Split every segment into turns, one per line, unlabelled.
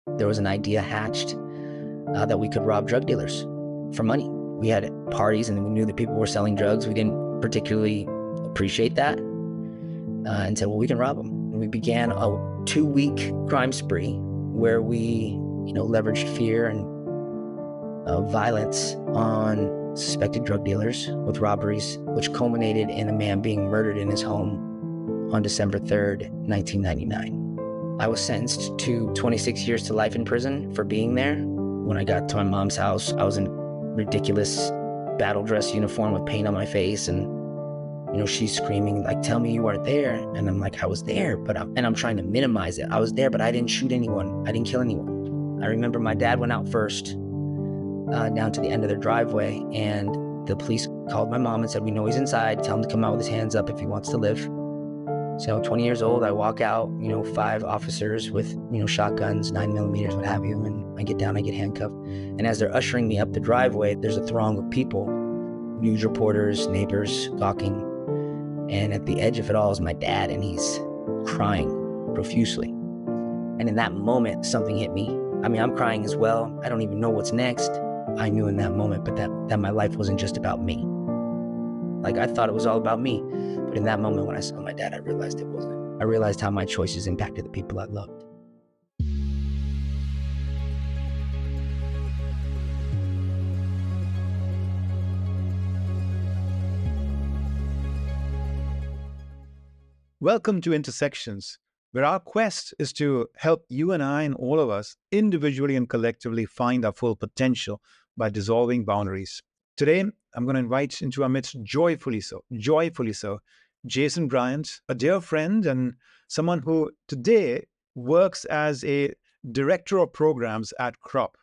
There was an idea hatched that we could rob drug dealers for money. We had parties and we knew that people were selling drugs. We didn't particularly appreciate that and said, well, we can rob them. And we began a 2-week crime spree where we, leveraged fear and violence on suspected drug dealers with robberies, which culminated in a man being murdered in his home on December 3rd, 1999. I was sentenced to 26 years to life in prison for being there. When I got to my mom's house, I was in ridiculous battle dress uniform with paint on my face, and she's screaming like, tell me you weren't there. And I'm like, I was there, but I'm trying to minimize it. I was there, but I didn't shoot anyone. I didn't kill anyone. I remember my dad went out first down to the end of their driveway, and the police called my mom and said, we know he's inside. Tell him to come out with his hands up if he wants to live. So 20 years old, I walk out, 5 officers with, shotguns, 9mm, what have you. And I get down, I get handcuffed. And as they're ushering me up the driveway, there's a throng of people, news reporters, neighbors, gawking. And at the edge of it all is my dad, and he's crying profusely. And in that moment, something hit me. I mean, I'm crying as well. I don't even know what's next. I knew in that moment, but that my life wasn't just about me. Like, I thought it was all about me. But in that moment, when I saw my dad, I realized it wasn't. I realized how my choices impacted the people I loved.
Welcome to Intersections, where our quest is to help you and I and all of us individually and collectively find our full potential by dissolving boundaries. Today, I'm going to invite into our midst, joyfully so, Jason Bryant, a dear friend and someone who today works as a director of programs at CROP,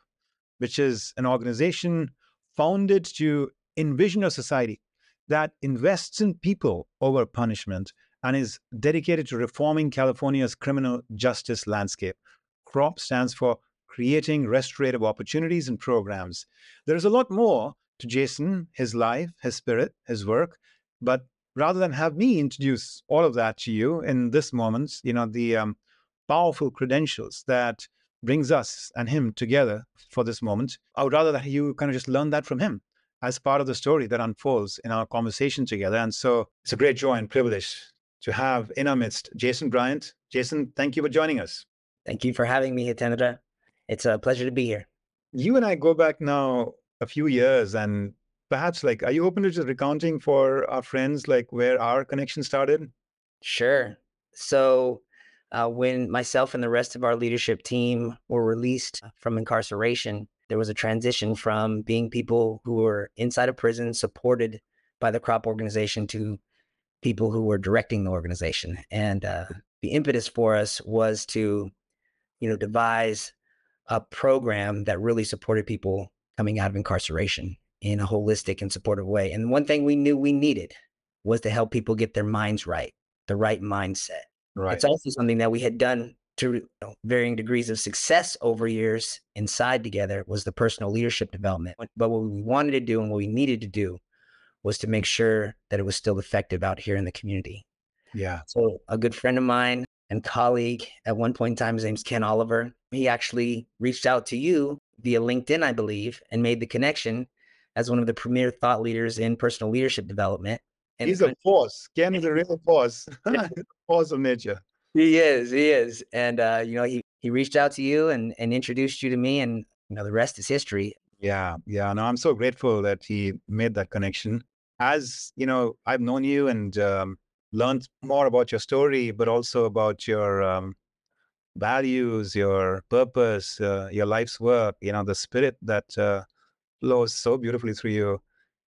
which is an organization founded to envision a society that invests in people over punishment and is dedicated to reforming California's criminal justice landscape. CROP stands for Creating Restorative Opportunities and Programs. There is a lot more to Jason, his life, his spirit, his work, but rather than have me introduce all of that to you in this moment, the powerful credentials that brings us and him together for this moment, I would rather that you kind of just learn that from him as part of the story that unfolds in our conversation together. And so it's a great joy and privilege to have in our midst Jason Bryant. Jason, thank you for joining us.
Thank you for having me, Hitendra. It's a pleasure to be here.
You and I go back now a few years, and perhaps are you open to just recounting for our friends where our connection started?
Sure. So when myself and the rest of our leadership team were released from incarceration, there was a transition from being people who were inside of prison, supported by the CROP organization, to people who were directing the organization. And the impetus for us was to, devise a program that really supported people coming out of incarceration in a holistic and supportive way. And one thing we knew we needed was to help people get their minds right, the right mindset.
Right.
It's also something that we had done to varying degrees of success over years inside together, was the personal leadership development. But what we wanted to do and what we needed to do was to make sure that it was still effective out here in the community.
Yeah.
So a good friend of mine and colleague at one point in time, his name's Ken Oliver, he actually reached out to you via LinkedIn, I believe, and made the connection as one of the premier thought leaders in personal leadership development. And
he's a force. Ken is a real force. Force of nature.
He is. And, he reached out to you and introduced you to me, and, the rest is history.
Yeah. No, I'm so grateful that he made that connection. As, I've known you and learned more about your story, but also about your values, your purpose, your life's work, the spirit that flows so beautifully through you.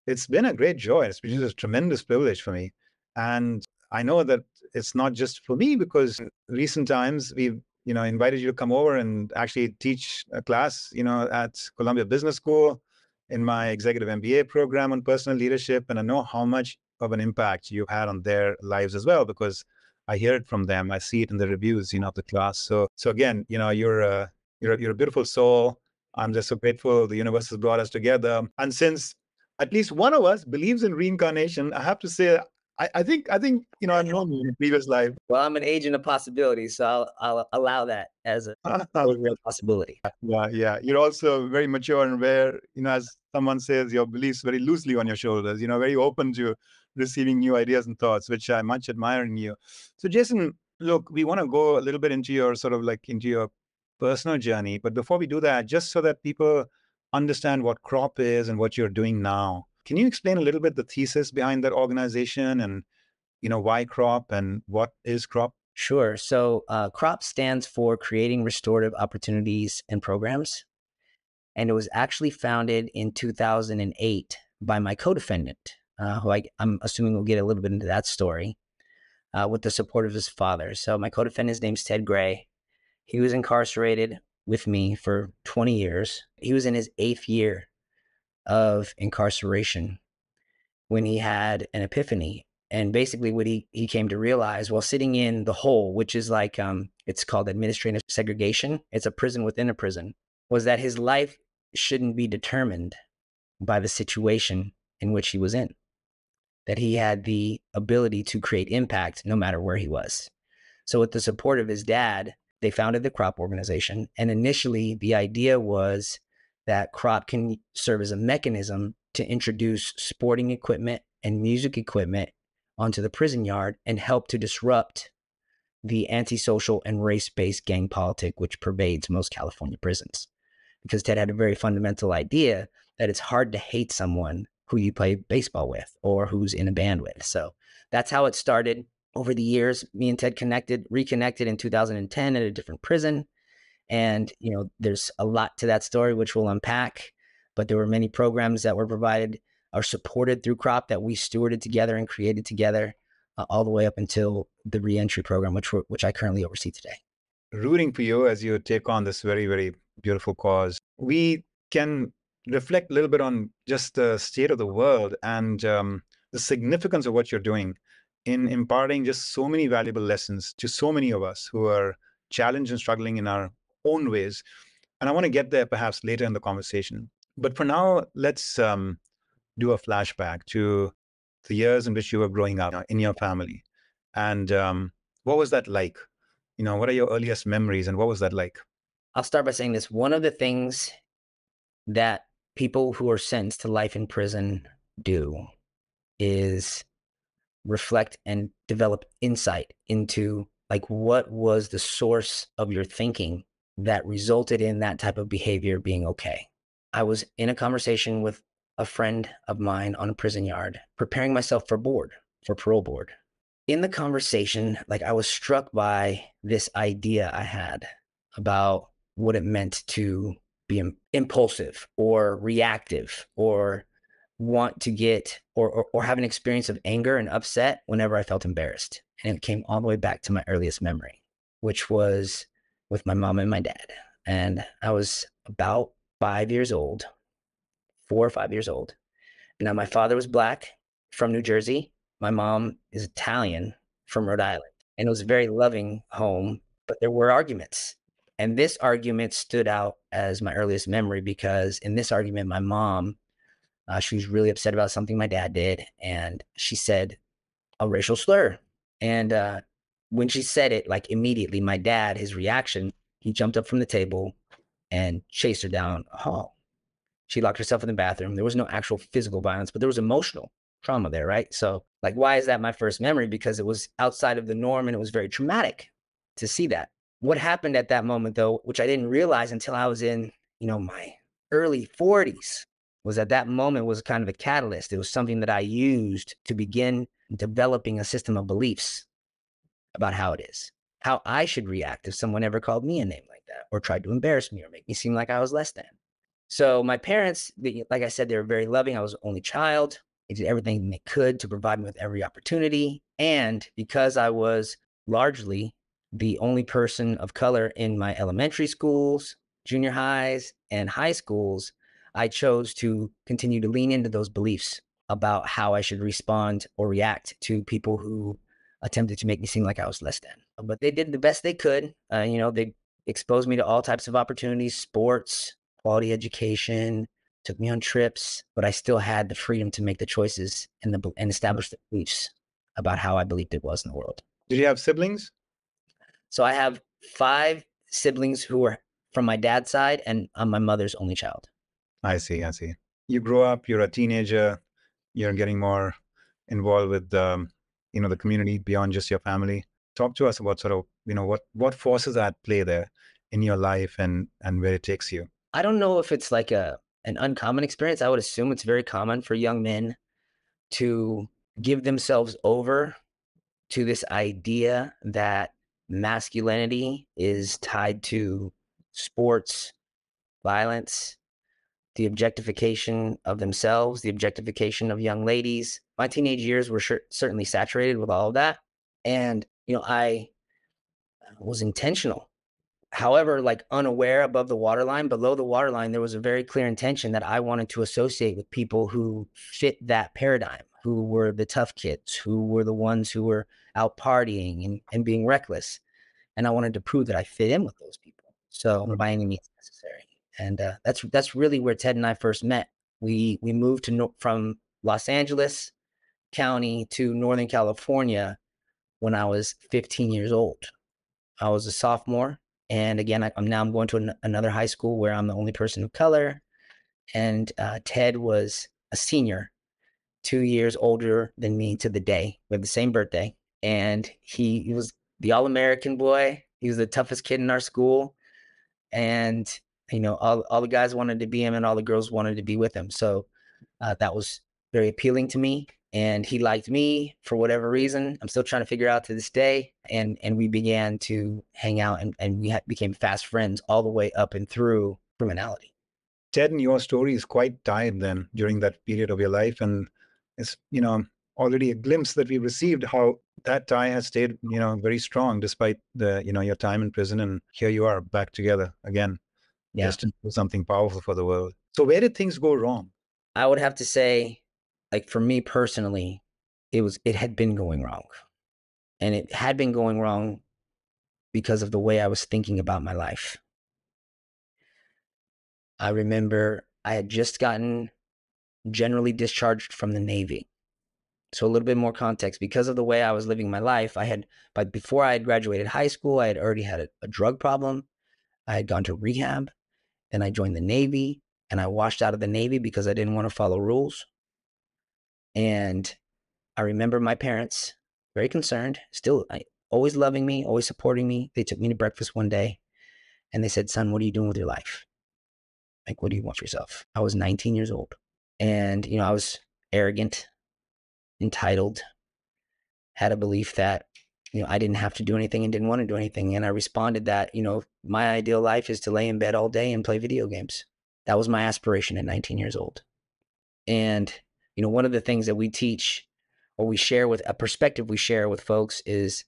It's been a great joy. It's been just a tremendous privilege for me. And I know that it's not just for me, because in recent times we've, invited you to come over and actually teach a class, at Columbia Business School in my executive MBA program on personal leadership. And I know how much of an impact you've had on their lives as well, because I hear it from them. I see it in the reviews, of the class. So again, you're a beautiful soul. I'm just so grateful the universe has brought us together. And since at least one of us believes in reincarnation, I have to say, I think, I've known you in a previous life.
Well, I'm an agent of possibility, so I'll allow that as a real possibility.
Yeah, yeah. You're also very mature and aware, as someone says, your beliefs very loosely on your shoulders, very open to receiving new ideas and thoughts, which I much admire in you. So, Jason, look, we want to go a little bit into your sort of like into your personal journey. But before we do that, just so that people understand what Crop is and what you're doing now, can you explain a little bit the thesis behind that organization and, why Crop and what is Crop?
Sure. So CROP stands for Creating Restorative Opportunities and Programs. And it was actually founded in 2008 by my co-defendant, who I'm assuming we'll get a little bit into that story, with the support of his father. So my co-defendant's name's Ted Gray. He was incarcerated with me for 20 years. He was in his 8th year of incarceration when he had an epiphany. And basically what he came to realize while sitting in the hole, which is like, it's called administrative segregation. It's a prison within a prison, was that his life shouldn't be determined by the situation in which he was in, that he had the ability to create impact no matter where he was. So with the support of his dad, they founded the Crop organization. And initially the idea was that Crop can serve as a mechanism to introduce sporting equipment and music equipment onto the prison yard and help to disrupt the antisocial and race-based gang politic which pervades most California prisons. Because Ted had a very fundamental idea that it's hard to hate someone who you play baseball with or who's in a band with. So that's how it started. Over the years, me and Ted reconnected in 2010 at a different prison. And, there's a lot to that story, which we'll unpack. But there were many programs that were provided or supported through CROP that we stewarded together and created together, all the way up until the reentry program, which I currently oversee today.
Rooting for you as you take on this very, very beautiful cause. We can reflect a little bit on just the state of the world and the significance of what you're doing in imparting just so many valuable lessons to so many of us who are challenged and struggling in our own ways. And I want to get there perhaps later in the conversation. But for now, let's do a flashback to the years in which you were growing up in your family. And what was that like? What are your earliest memories and what was that like?
I'll start by saying this. One of the things that people who are sentenced to life in prison do is reflect and develop insight into like what was the source of your thinking that resulted in that type of behavior being okay. I was in a conversation with a friend of mine on a prison yard, preparing myself for parole board. In the conversation, like I was struck by this idea I had about what it meant to be impulsive or reactive or want to get or have an experience of anger and upset whenever I felt embarrassed. And it came all the way back to my earliest memory, which was with my mom and my dad. And I was about 5 years old, 4 or 5 years old. Now, my father was Black from New Jersey. My mom is Italian from Rhode Island. And it was a very loving home, but there were arguments. And this argument stood out as my earliest memory because in this argument, my mom, she was really upset about something my dad did. And she said a racial slur. And when she said it, like immediately, my dad, his reaction, he jumped up from the table and chased her down a hall. She locked herself in the bathroom. There was no actual physical violence, but there was emotional trauma there, right? So like, why is that my first memory? Because it was outside of the norm and it was very traumatic to see that. What happened at that moment though, which I didn't realize until I was in, my early 40s, was that moment was kind of a catalyst. It was something that I used to begin developing a system of beliefs about how it is, how I should react if someone ever called me a name like that or tried to embarrass me or make me seem like I was less than. So my parents, like I said, they were very loving. I was the only child. They did everything they could to provide me with every opportunity. And because I was largely the only person of color in my elementary schools, junior highs, and high schools, I chose to continue to lean into those beliefs about how I should respond or react to people who attempted to make me seem like I was less than. But they did the best they could. They exposed me to all types of opportunities, sports, quality education, took me on trips, but I still had the freedom to make the choices and establish the beliefs about how I believed it was in the world.
Did you have siblings?
So I have 5 siblings who are from my dad's side, and I'm my mother's only child.
I see. I see. You grow up, you're a teenager, you're getting more involved with, the community beyond just your family. Talk to us about sort of, what forces are at play there in your life and where it takes you.
I don't know if it's like an uncommon experience. I would assume it's very common for young men to give themselves over to this idea that masculinity is tied to sports, violence, the objectification of themselves, the objectification of young ladies. My teenage years were certainly saturated with all of that. And, I was intentional. However, like unaware above the waterline, below the waterline, there was a very clear intention that I wanted to associate with people who fit that paradigm, who were the tough kids, who were the ones who were out partying and being reckless. And I wanted to prove that I fit in with those people. So by any means necessary. And that's really where Ted and I first met. We moved from Los Angeles County to Northern California when I was 15 years old. I was a sophomore, and again, I'm going to another high school where I'm the only person of color. And Ted was a senior, 2 years older than me to the day. We have the same birthday, and he was the all-American boy. He was the toughest kid in our school, and all the guys wanted to be him, and all the girls wanted to be with him. So that was very appealing to me, and he liked me for whatever reason. I'm still trying to figure out to this day. And we began to hang out, and we became fast friends all the way up and through criminality.
Ted, and your story is quite tired then during that period of your life. And it's, already a glimpse that we received how that tie has stayed, very strong despite your time in prison. And here you are back together again,
Yeah.
destined to do something powerful for the world. So where did things go wrong?
I would have to say, like for me personally, it had been going wrong. And it had been going wrong because of the way I was thinking about my life. I remember I had just gotten generally discharged from the Navy. So a little bit more context, because of the way I was living my life, but before I had graduated high school, I had already had a drug problem. I had gone to rehab, then I joined the Navy, and I washed out of the Navy because I didn't want to follow rules. And I remember my parents very concerned, still always loving me, always supporting me. They took me to breakfast one day and they said, "Son, what are you doing with your life? Like, what do you want for yourself?" I was 19 years old, and I was arrogant, entitled, had a belief that I didn't have to do anything and didn't want to do anything. And I responded that my ideal life is to lay in bed all day and play video games. That was my aspiration at 19 years old. And one of the things that we teach, or we share with a perspective we share with folks, is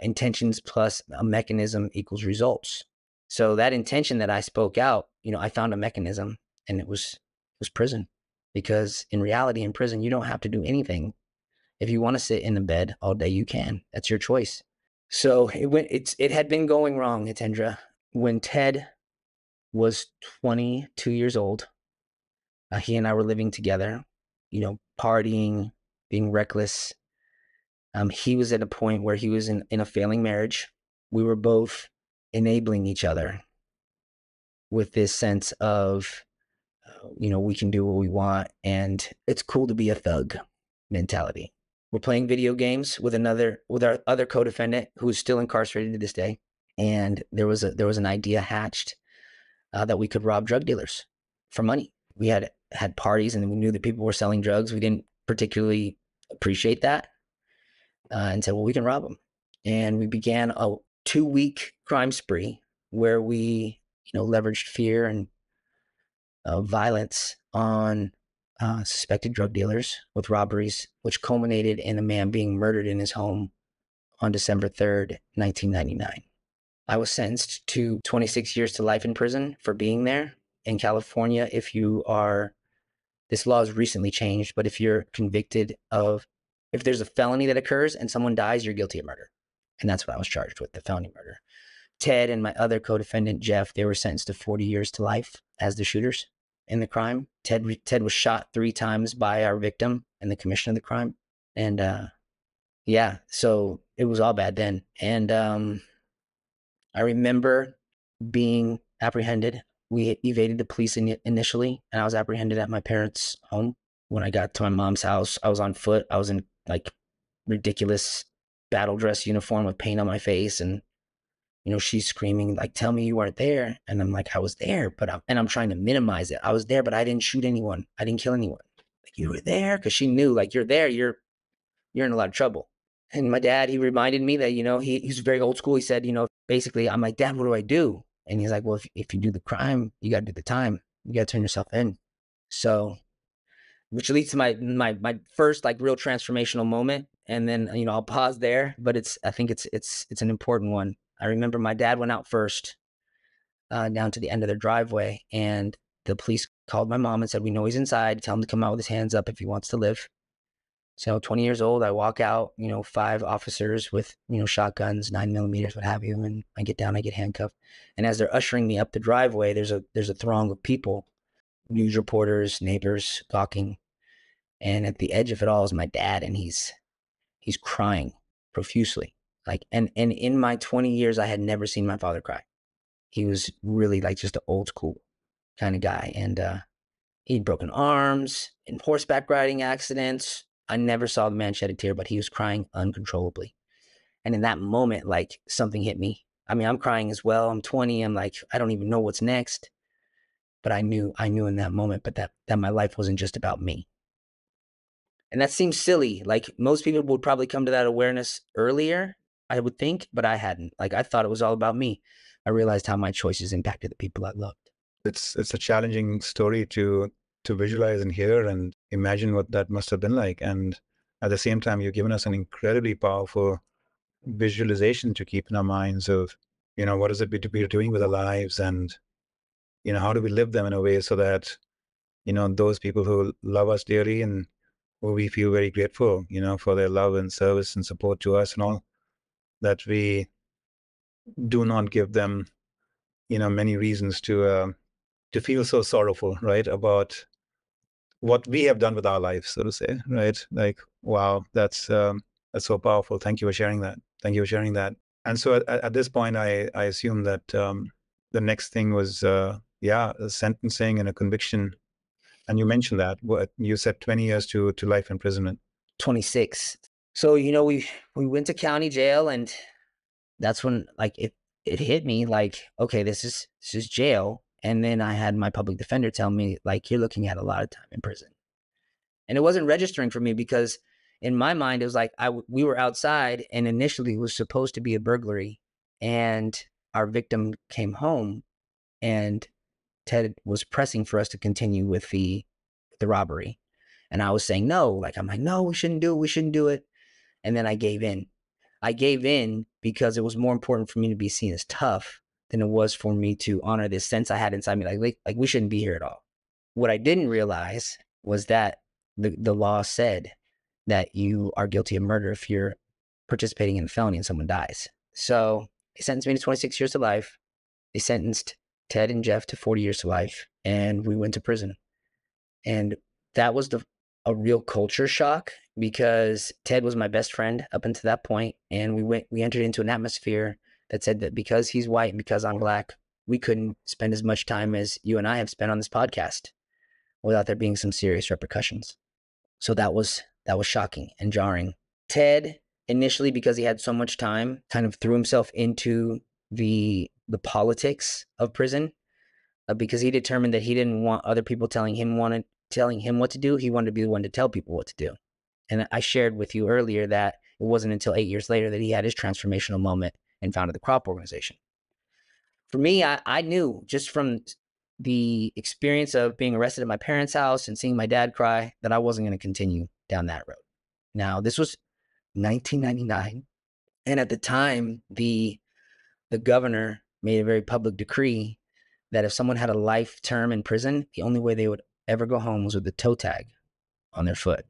intentions plus a mechanism equals results. So that intention that I spoke out, I found a mechanism, and it was prison. Because in reality, in prison, you don't have to do anything. If you want to sit in the bed all day, you can. That's your choice. So it had been going wrong, Hitendra. When Ted was 22 years old, he and I were living together, partying, being reckless. He was at a point where he was in a failing marriage. We were both enabling each other with this sense of, we can do what we want, and it's cool to be a thug mentality. We're playing video games with our other co-defendant who is still incarcerated to this day. And there was an idea hatched that we could rob drug dealers for money. We had parties, and we knew that people were selling drugs. We didn't particularly appreciate that, and said, well, we can rob them. And we began a 2-week crime spree where we, leveraged fear and violence on suspected drug dealers with robberies, which culminated in a man being murdered in his home on December 3rd, 1999. I was sentenced to 26 years to life in prison for being there. In California, this law has recently changed, but if you're convicted if there's a felony that occurs and someone dies, you're guilty of murder. And that's what I was charged with, the felony murder. Ted and my other co-defendant, Jeff, they were sentenced to 40 years to life as the shooters in the crime. Ted was shot 3 times by our victim in the commission of the crime. And Yeah, so it was all bad then. And I remember being apprehended. We evaded the police initially, and I was apprehended at my parents' home. When I got to my mom's house, I was on foot. I was in like ridiculous battle dress uniform with paint on my face, and she's screaming like, "Tell me you weren't there." And I'm like, "I was there, but I'm trying to minimize it. I was there, but I didn't shoot anyone. I didn't kill anyone. Like, you were there, because she knew, like, you're there, you're in a lot of trouble." And my dad, he reminded me that, he's very old school. He said, basically, I'm like, "Dad, what do I do?" And he's like, "Well, if you do the crime, you got to do the time. You got to turn yourself in." So, which leads to my first like real transformational moment. And then, I'll pause there, but I think it's an important one. I remember my dad went out first, down to the end of their driveway, and the police called my mom and said, "We know he's inside. Tell him to come out with his hands up if he wants to live." So 20 years old, I walk out, 5 officers with, shotguns, 9mm, what have you. And I get down, I get handcuffed. And as they're ushering me up the driveway, there's a throng of people, news reporters, neighbors, gawking. And at the edge of it all is my dad. And he's crying profusely. Like, and in my 20 years, I had never seen my father cry. He was really like just an old school kind of guy. And, he'd broken arms in horseback riding accidents. I never saw the man shed a tear, but he was crying uncontrollably. And in that moment, like, something hit me. I mean, I'm crying as well. I'm 20. I'm like, I don't even know what's next. But I knew in that moment, but that my life wasn't just about me. And that seems silly. Like, most people would probably come to that awareness earlier, I would think, but I hadn't. Like, I thought it was all about me. I realized how my choices impacted the people I loved.
It's a challenging story to visualize and hear and imagine what that must have been like. And at the same time, you've given us an incredibly powerful visualization to keep in our minds of, what is it we're doing with our lives, and, how do we live them in a way so that, those people who love us dearly and who we feel very grateful, for their love and service and support to us and all, that we do not give them, many reasons to feel so sorrowful, right, about what we have done with our lives, so to say, right? Like, wow, that's so powerful. Thank you for sharing that. Thank you for sharing that. And so at this point, I assume that the next thing was, a sentencing and a conviction. And you mentioned that. What you said, 20 years to life imprisonment.
26. So, we went to county jail, and that's when, like, it hit me like, okay, this is jail. And then I had my public defender tell me, like, you're looking at a lot of time in prison. And it wasn't registering for me, because in my mind, it was like, we were outside, and initially it was supposed to be a burglary, and our victim came home, and Ted was pressing for us to continue with the robbery. And I was saying no. Like, I'm like, "No, we shouldn't do it. We shouldn't do it." And then I gave in. I gave in because it was more important for me to be seen as tough than it was for me to honor this sense I had inside me, like we shouldn't be here at all. What I didn't realize was that the law said that you are guilty of murder if you're participating in a felony and someone dies. So they sentenced me to 26 years to life. They sentenced Ted and Jeff to 40 years to life, and we went to prison. And that was a real culture shock, because Ted was my best friend up until that point, and we entered into an atmosphere that said that because he's white and because I'm black, we couldn't spend as much time as you and I have spent on this podcast without there being some serious repercussions. So that was shocking and jarring. Ted, initially, because he had so much time, kind of threw himself into the politics of prison, because he determined that he didn't want other people telling him what to do. He wanted to be the one to tell people what to do. And I shared with you earlier that it wasn't until 8 years later that he had his transformational moment and founded the Crop Organization. For me, I knew just from the experience of being arrested at my parents' house and seeing my dad cry that I wasn't going to continue down that road. Now, this was 1999. And at the time, the governor made a very public decree that if someone had a life term in prison, the only way they would ever go home was with a toe tag on their foot.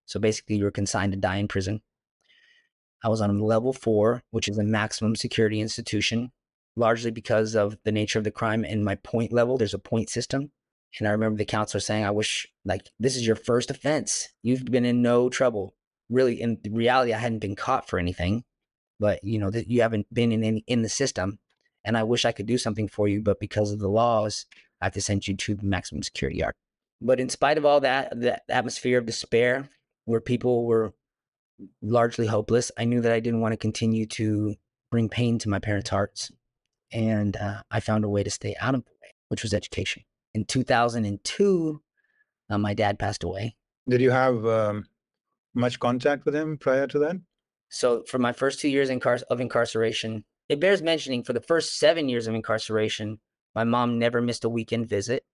So basically, you were consigned to die in prison. I was on level 4, which is a maximum security institution, largely because of the nature of the crime and my point level. There's a point system. And I remember the counselor saying, "I wish, like, this is your first offense. You've been in no trouble. really, in reality, I hadn't been caught for anything, but that you haven't been in the system, and I wish I could do something for you, but because of the laws, I have to send you to the maximum security yard. But in spite of all that, the atmosphere of despair, where people were largely hopeless, I knew that I didn't want to continue to bring pain to my parents' hearts, and I found a way to stay out of the way, which was education. In 2002, my dad passed away.
Did you have much contact with him prior to that?
So for my first 2 years of incarceration, it bears mentioning, for the first 7 years of incarceration, my mom never missed a weekend visit.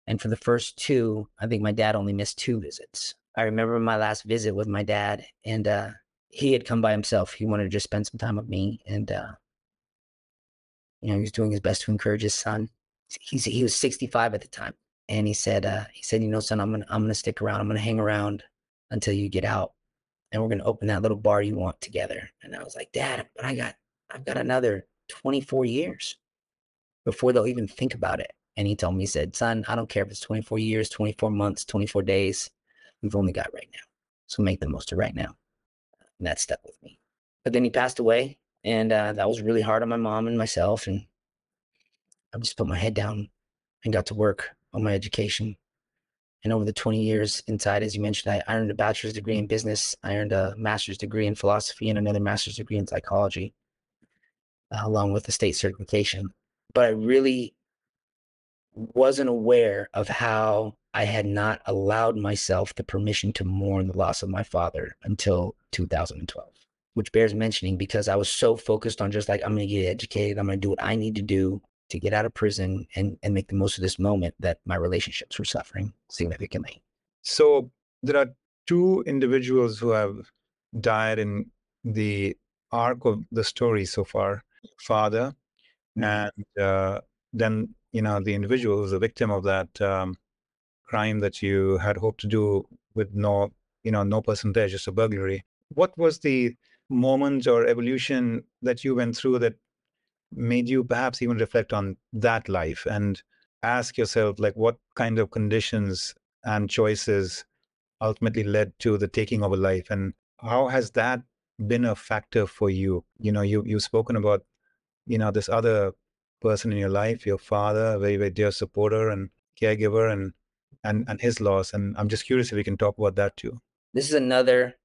And for the first two, I think my dad only missed 2 visits. I remember my last visit with my dad, and he had come by himself. He wanted to just spend some time with me, and he was doing his best to encourage his son. He was 65 at the time, and he said, son, I'm gonna stick around. I'm gonna hang around until you get out, and we're gonna open that little bar you want together. And I was like, Dad, but I've got another 24 years before they'll even think about it. And he told me, he said, son, I don't care if it's 24 years, 24 months, 24 days. We've only got right now. So make the most of right now. And that stuck with me. But then he passed away, and that was really hard on my mom and myself. And I just put my head down and got to work on my education. And over the 20 years inside, as you mentioned, I earned a bachelor's degree in business. I earned a master's degree in philosophy and another master's degree in psychology, along with a state certification. But I really wasn't aware of how I had not allowed myself the permission to mourn the loss of my father until 2012, which bears mentioning because I was so focused on just like, I'm going to get educated. I'm going to do what I need to do to get out of prison and make the most of this moment, that my relationships were suffering significantly.
So there are two individuals who have died in the arc of the story so far: father, and then the individual who's the victim of that crime that you had hoped to do with no person there, just a burglary. What was the moment or evolution that you went through that made you perhaps even reflect on that life and ask yourself, like, what kind of conditions and choices ultimately led to the taking of a life, and how has that been a factor for you? You've spoken about this other person in your life, your father, a very, very dear supporter and caregiver, and his loss. And I'm just curious if we can talk about that too.
This is another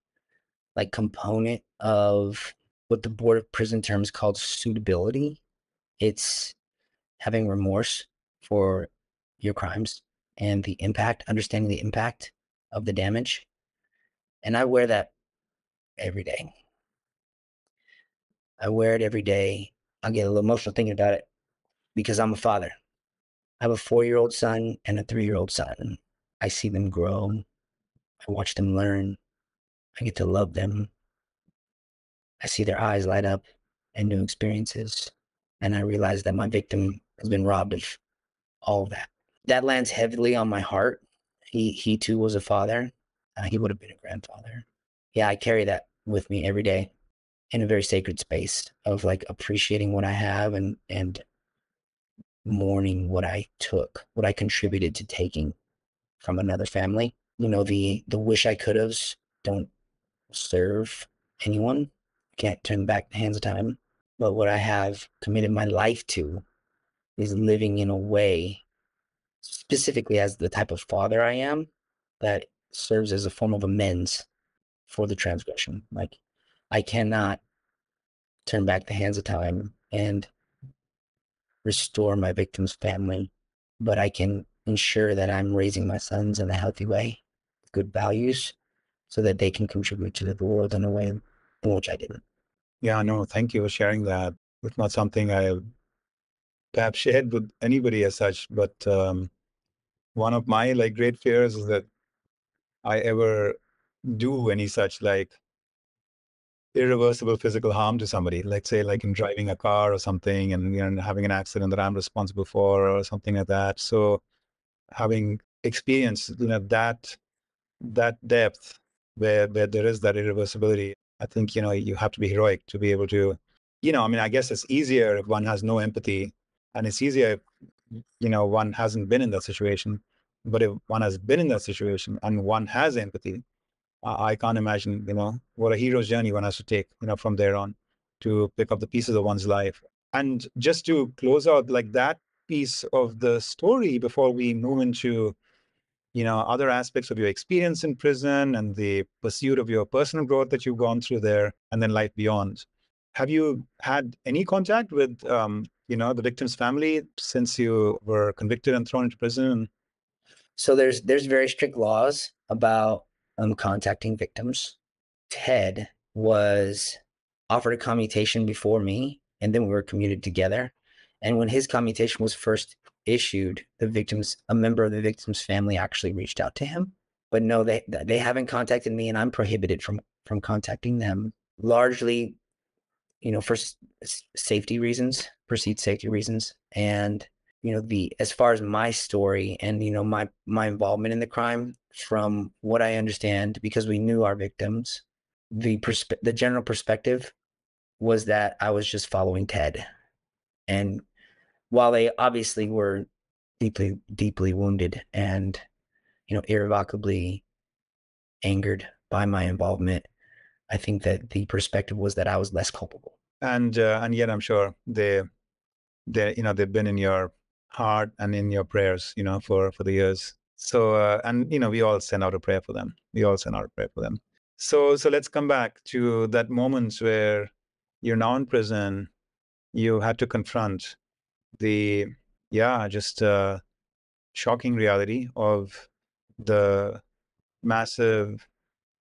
component of what the Board of Prison Terms called suitability. It's having remorse for your crimes and the impact, understanding the impact of the damage. And I wear that every day. I wear it every day. I get a little emotional thinking about it because I'm a father. I have a 4-year-old son and a 3-year-old son. I see them grow. I watch them learn. I get to love them. I see their eyes light up and new experiences. And I realize that my victim has been robbed of all of that. That lands heavily on my heart. He too was a father. He would have been a grandfather. Yeah, I carry that with me every day in a very sacred space of appreciating what I have and mourning what I took, what I contributed to taking from another family. The wish I could have's don't serve anyone. Can't turn back the hands of time. But what I have committed my life to is living in a way, specifically as the type of father I am, that serves as a form of amends for the transgression. I cannot turn back the hands of time and restore my victim's family, but I can ensure that I'm raising my sons in a healthy way, good values, so that they can contribute to the world in a way in which I didn't.
Yeah, no, thank you for sharing that. It's not something I perhaps shared with anybody as such, but one of my great fears is that I ever do any such irreversible physical harm to somebody. Let's say in driving a car or something, and having an accident that I'm responsible for or something like that. So having experienced that depth where there is that irreversibility, I think you have to be heroic to be able to. I guess it's easier if one has no empathy, and it's easier if one hasn't been in that situation. But if one has been in that situation and one has empathy, I can't imagine, what a hero's journey one has to take, from there on to pick up the pieces of one's life. And just to close out like that piece of the story before we move into, other aspects of your experience in prison and the pursuit of your personal growth that you've gone through there and then life beyond. Have you had any contact with, the victim's family since you were convicted and thrown into prison?
So there's very strict laws about contacting victims. Ted was offered a commutation before me, and then we were commuted together. And when his commutation was first issued, a member of the victim's family actually reached out to him. But no, they haven't contacted me, and I'm prohibited from contacting them, largely, for safety reasons, perceived safety reasons. And as far as my story and my involvement in the crime, from what I understand, because we knew our victims, the general perspective was that I was just following Ted. And while they obviously were deeply, deeply wounded and irrevocably angered by my involvement, I think that the perspective was that I was less culpable.
And yet I'm sure they've been in your heart and in your prayers, for the years. So and we all send out a prayer for them. We all send out a prayer for them. So let's come back to that moment where you're now in prison. You had to confront the just shocking reality of the massive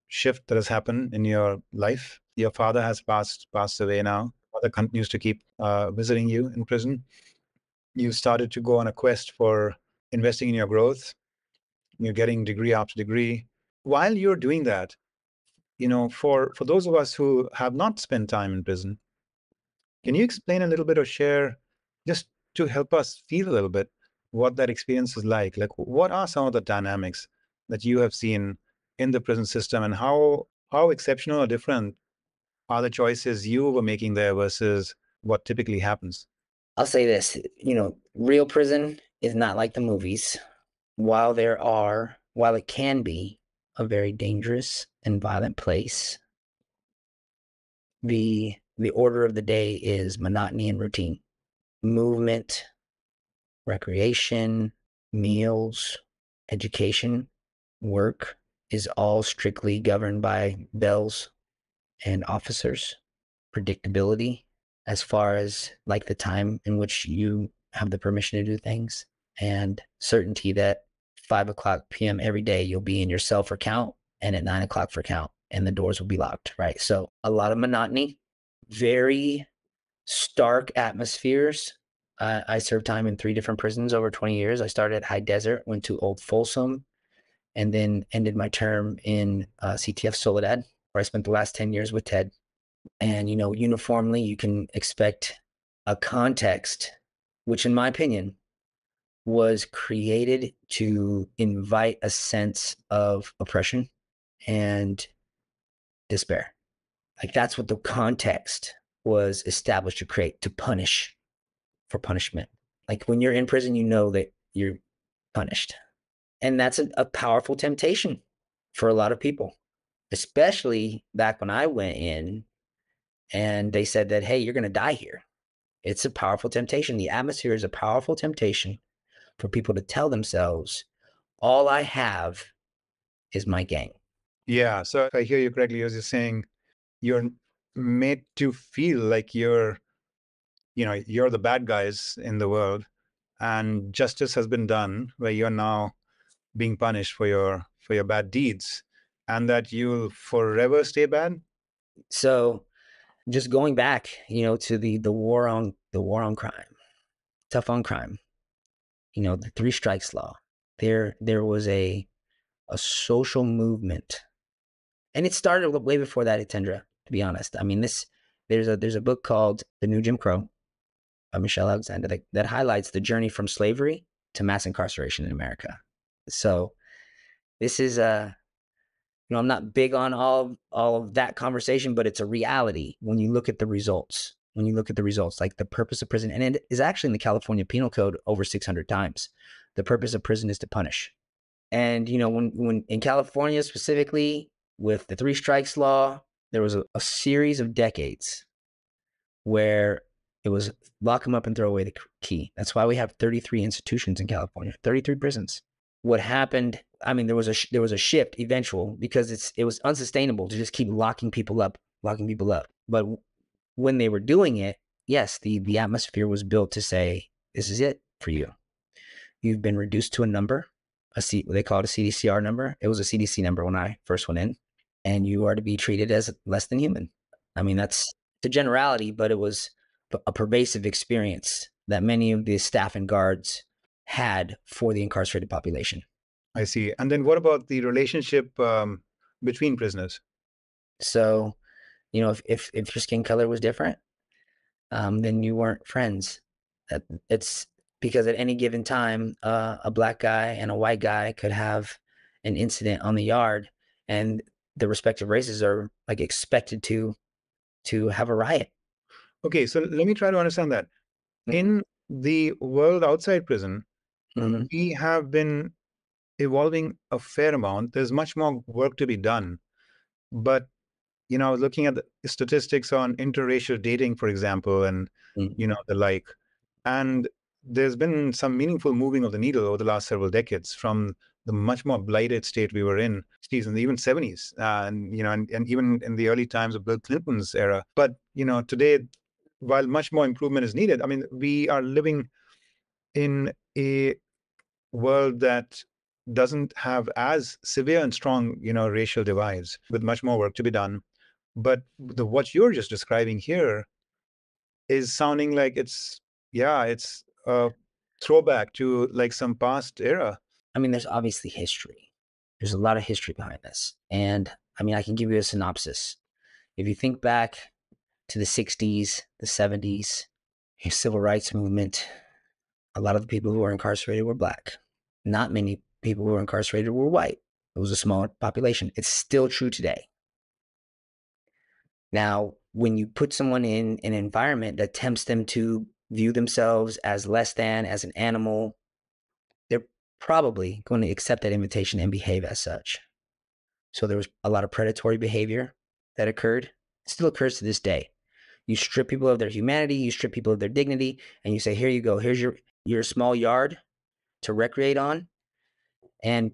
shift that has happened in your life. Your father has passed away now. Mother continues to keep visiting you in prison. You started to go on a quest for investing in your growth. You're getting degree after degree. While you're doing that, for those of us who have not spent time in prison, can you explain a little bit or share, just to help us feel a little bit, what that experience is like? Like, what are some of the dynamics that you have seen in the prison system, and how exceptional or different are the choices you were making there versus what typically happens?
I'll say this, real prison is not like the movies. While it can be a very dangerous and violent place, the order of the day is monotony and routine. Movement, recreation, meals, education, work is all strictly governed by bells and officers. Predictability as far as like the time in which you have the permission to do things, and certainty that 5 o'clock p.m. every day you'll be in your cell for count, and at 9 o'clock for count, and the doors will be locked, right? So a lot of monotony, very stark atmospheres. I served time in 3 different prisons over 20 years. I started at High Desert, went to Old Folsom, and then ended my term in CTF Soledad, where I spent the last 10 years with Ted. And, uniformly, you can expect a context, which, in my opinion, was created to invite a sense of oppression and despair. Like, that's what the context was established to create, to punish for punishment. Like, when you're in prison, you know that you're punished. And that's a powerful temptation for a lot of people, especially back when I went in and they said that, hey, you're going to die here. It's a powerful temptation. The atmosphere is a powerful temptation for people to tell themselves, all I have is my gang.
Yeah. So if I hear you correctly, you're just saying you're made to feel like you're the bad guys in the world, and justice has been done where you're now being punished for your bad deeds, and that you'll forever stay bad.
So just going back, to the war on crime, tough on crime, the 3 strikes law. There was a social movement, and it started way before that, Hitendra, to be honest. I mean, there's a book called The New Jim Crow by Michelle Alexander that highlights the journey from slavery to mass incarceration in America. So this is I'm not big on all of that conversation, but it's a reality when you look at the results. When you look at the results, like the purpose of prison, and it is actually in the California Penal Code over 600 times. The purpose of prison is to punish. And when in California specifically, with the three strikes law, there was a series of decades where it was lock them up and throw away the key. That's why we have 33 institutions in California, 33 prisons. What happened? I mean, there was a shift eventual, because it was unsustainable to just keep locking people up. But when they were doing it, yes, the atmosphere was built to say, this is it for you. You've been reduced to a number, they call it a CDCR number. It was a CDC number when I first went in, and you are to be treated as less than human. I mean, that's the generality, but it was a pervasive experience that many of the staff and guards had for the incarcerated population.
I see. And then what about the relationship between prisoners?
So, if your skin color was different, then you weren't friends. It's because at any given time, a black guy and a white guy could have an incident on the yard, and the respective races are like expected to have a riot.
Okay, so let me try to understand that.
Mm-hmm.
In the world outside prison,
Mm-hmm.
we have been evolving a fair amount. There's much more work to be done. But, I was looking at the statistics on interracial dating, for example, and, the like. And there's been some meaningful moving of the needle over the last several decades from the much more blighted state we were in, in the even 70s, and even in the early times of Bill Clinton's era. But, today, while much more improvement is needed, I mean, we are living in a world that doesn't have as severe and strong, racial divides, with much more work to be done. But what you're just describing here is sounding like it's a throwback to like some past era.
I mean, there's obviously history. There's a lot of history behind this. And I mean, I can give you a synopsis. If you think back to the 60s, the 70s, civil rights movement, a lot of the people who were incarcerated were black. Not many people who were incarcerated were white. It was a smaller population. It's still true today. Now, when you put someone in an environment that tempts them to view themselves as less than, as an animal, they're probably going to accept that invitation and behave as such. So there was a lot of predatory behavior that occurred. It still occurs to this day. You strip people of their humanity, you strip people of their dignity, and you say, here you go, here's your small yard to recreate on. And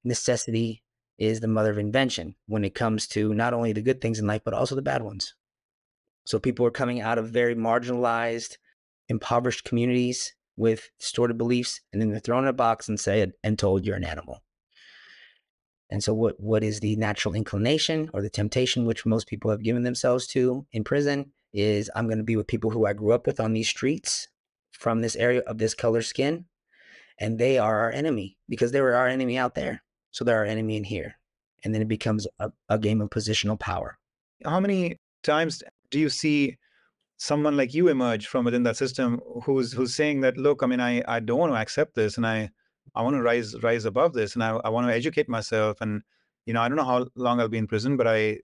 necessity is the mother of invention when it comes to not only the good things in life, but also the bad ones. So people are coming out of very marginalized, impoverished communities with distorted beliefs, and then they're thrown in a box and told you're an animal. And so what is the natural inclination or the temptation which most people have given themselves to in prison is, I'm going to be with people who I grew up with on these streets from this area of this color skin, and they are our enemy because they were our enemy out there. So they're our enemy in here. And then it becomes a game of positional power.
How many times do you see someone like you emerge from within that system who's saying that, look, I mean, I don't want to accept this, and I want to rise above this, and I want to educate myself, and I don't know how long I'll be in prison, but I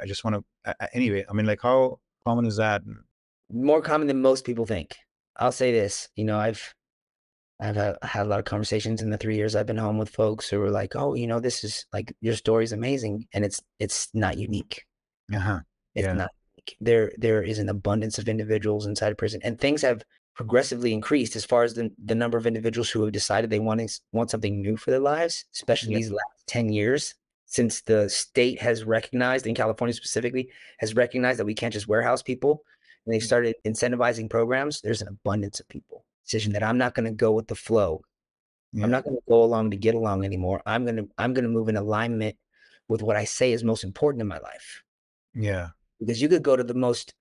just want to anyway. I mean, like, how common is that?
More common than most people think. I'll say this, I've had a lot of conversations in the 3 years I've been home with folks who were like, oh, this is like, your story's amazing, and it's not unique.
Uh-huh.
It's
Yeah.
not. There is an abundance of individuals inside prison, and things have progressively increased as far as the number of individuals who have decided they want something new for their lives, especially
Yeah.
these last 10 years, since the state has recognized, in California specifically, has recognized that we can't just warehouse people, and they've started incentivizing programs. There's an abundance of people. Decision that I'm not going to go with the flow.
Yeah.
I'm not going to go along to get along anymore. I'm going to move in alignment with what I say is most important in my life.
Yeah.
Because you could go to the most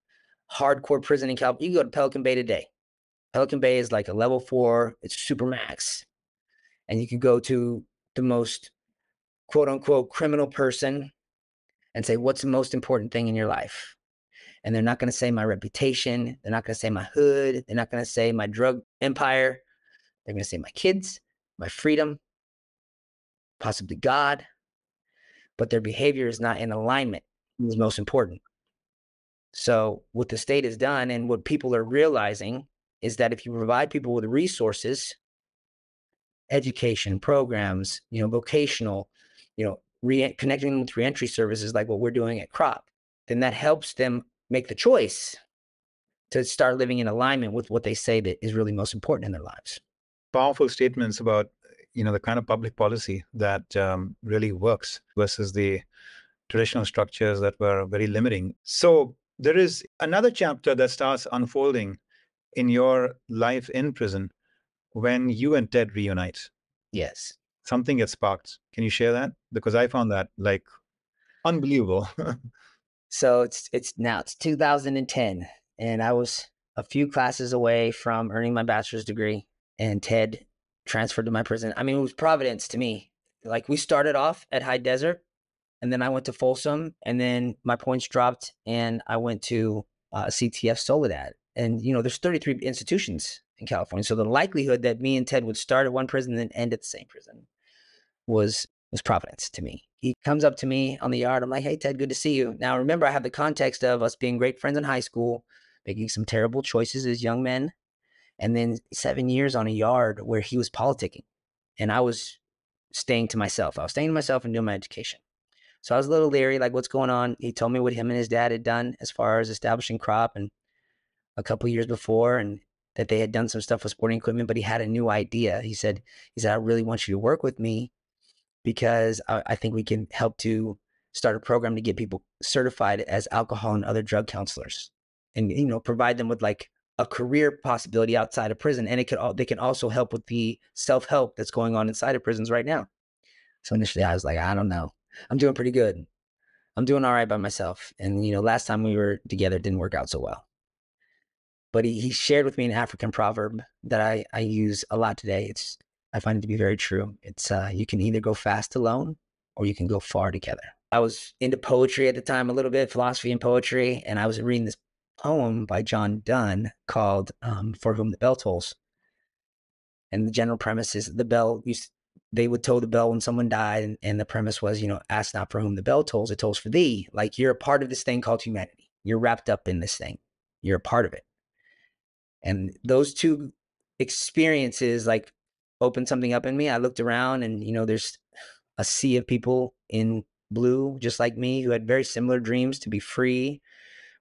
hardcore prison in California. You can go to Pelican Bay today. Pelican Bay is like a level 4. It's super max. And you can go to the most quote unquote criminal person and say, what's the most important thing in your life? And they're not going to say my reputation. They're not going to say my hood. They're not going to say my drug empire. They're going to say my kids, my freedom, possibly God. But their behavior is not in alignment. It's most important. So what the state has done and what people are realizing is that if you provide people with resources, education programs, vocational, connecting them with reentry services like what we're doing at Crop, then that helps them make the choice to start living in alignment with what they say that is really most important in their lives.
Powerful statements about the kind of public policy that really works versus the traditional structures that were very limiting. So there is another chapter that starts unfolding in your life in prison when you and Ted reunite.
Yes.
Something gets sparked. Can you share that? Because I found that like unbelievable.
So it's 2010, and I was a few classes away from earning my bachelor's degree, and Ted transferred to my prison. I mean, it was providence to me. Like, we started off at High Desert, and then I went to Folsom, and then my points dropped, and I went to CTF Soledad. And there's 33 institutions in California, so the likelihood that me and Ted would start at one prison and then end at the same prison was providence to me. He comes up to me on the yard. I'm like, "Hey, Ted, good to see you." Now, remember, I have the context of us being great friends in high school, making some terrible choices as young men, and then 7 years on a yard where he was politicking, and I was staying to myself. I was staying to myself and doing my education. So I was a little leery, like, what's going on? He told me what him and his dad had done as far as establishing Crop and a couple years before, and that they had done some stuff with sporting equipment, but he had a new idea. He said, "I really want you to work with me because I think we can help to start a program to get people certified as alcohol and other drug counselors, and provide them with like a career possibility outside of prison, and they can also help with the self-help that's going on inside of prisons right now." So initially I was like, I don't know, I'm doing pretty good, I'm doing all right by myself, and last time we were together it didn't work out so well. But he shared with me an African proverb that I use a lot today. I find it to be very true. It's you can either go fast alone or you can go far together. I was into poetry at the time, a little bit, philosophy and poetry, and I was reading this poem by John Donne called "For Whom the Bell Tolls." And the general premise is they would toll the bell when someone died, and the premise was, ask not for whom the bell tolls, it tolls for thee. Like, you're a part of this thing called humanity. You're wrapped up in this thing. You're a part of it. And those two experiences like opened something up in me. I looked around and, there's a sea of people in blue, just like me, who had very similar dreams to be free.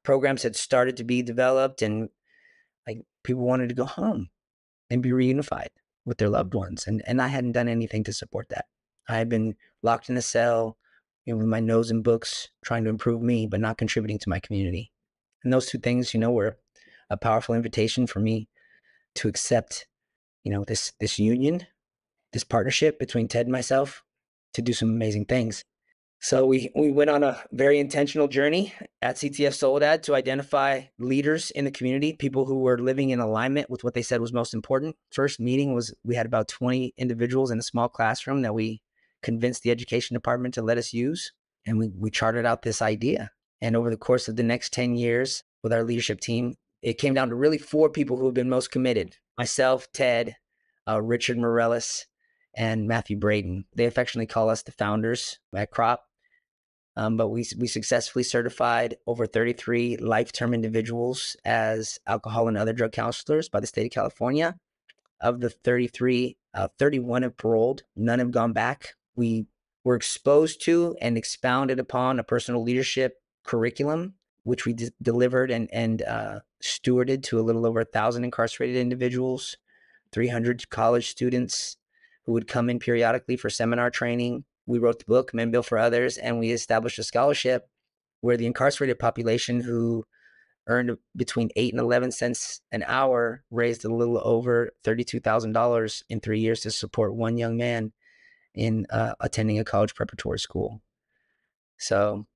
Programs had started to be developed, and like people wanted to go home and be reunified with their loved ones. And I hadn't done anything to support that. I had been locked in a cell, with my nose in books, trying to improve me, but not contributing to my community. And those two things, were a powerful invitation for me to accept, this union, this partnership between Ted and myself to do some amazing things. So we went on a very intentional journey at CTF Soledad to identify leaders in the community, people who were living in alignment with what they said was most important. First meeting was, we had about 20 individuals in a small classroom that we convinced the education department to let us use. And we charted out this idea. And over the course of the next 10 years with our leadership team, it came down to really 4 people who have been most committed: myself, Ted, Richard Morellis, and Matthew Braden. They affectionately call us the founders at Crop. But we successfully certified over 33 life-term individuals as alcohol and other drug counselors by the state of California. Of the 33, 31 have paroled. None have gone back. We were exposed to and expounded upon a personal leadership curriculum, which we delivered and stewarded to a little over 1,000 incarcerated individuals, 300 college students who would come in periodically for seminar training. We wrote the book, Men Built for Others, and we established a scholarship where the incarcerated population, who earned between 8 and 11 cents an hour, raised a little over $32,000 in 3 years to support one young man in attending a college preparatory school. So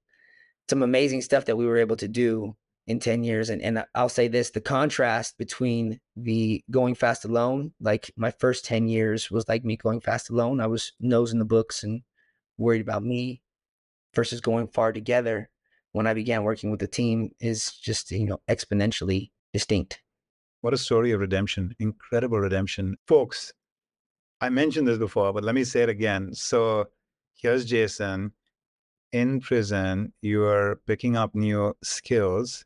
some amazing stuff that we were able to do in 10 years. And I'll say this, the contrast between the going fast alone, like my first 10 years was like me going fast alone. I was nose in the books and worried about me, versus going far together when I began working with the team, is just, exponentially distinct.
What a story of redemption, incredible redemption. Folks, I mentioned this before, but let me say it again. So here's Jason in prison. You are picking up new skills.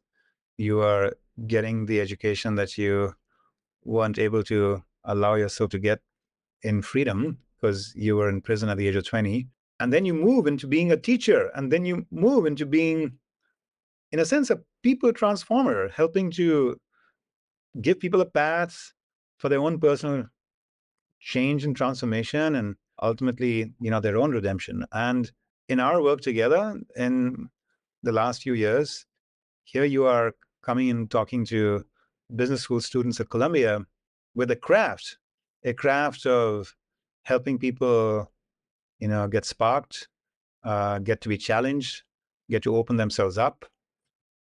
You are getting the education that you weren't able to allow yourself to get in freedom because you were in prison at the age of 20. And then you move into being a teacher, and then you move into being, in a sense, a people transformer, helping to give people a path for their own personal change and transformation, and ultimately, their own redemption. And in our work together in the last few years, here you are coming and talking to business school students at Columbia with a craft of helping people, get sparked, get to be challenged, get to open themselves up,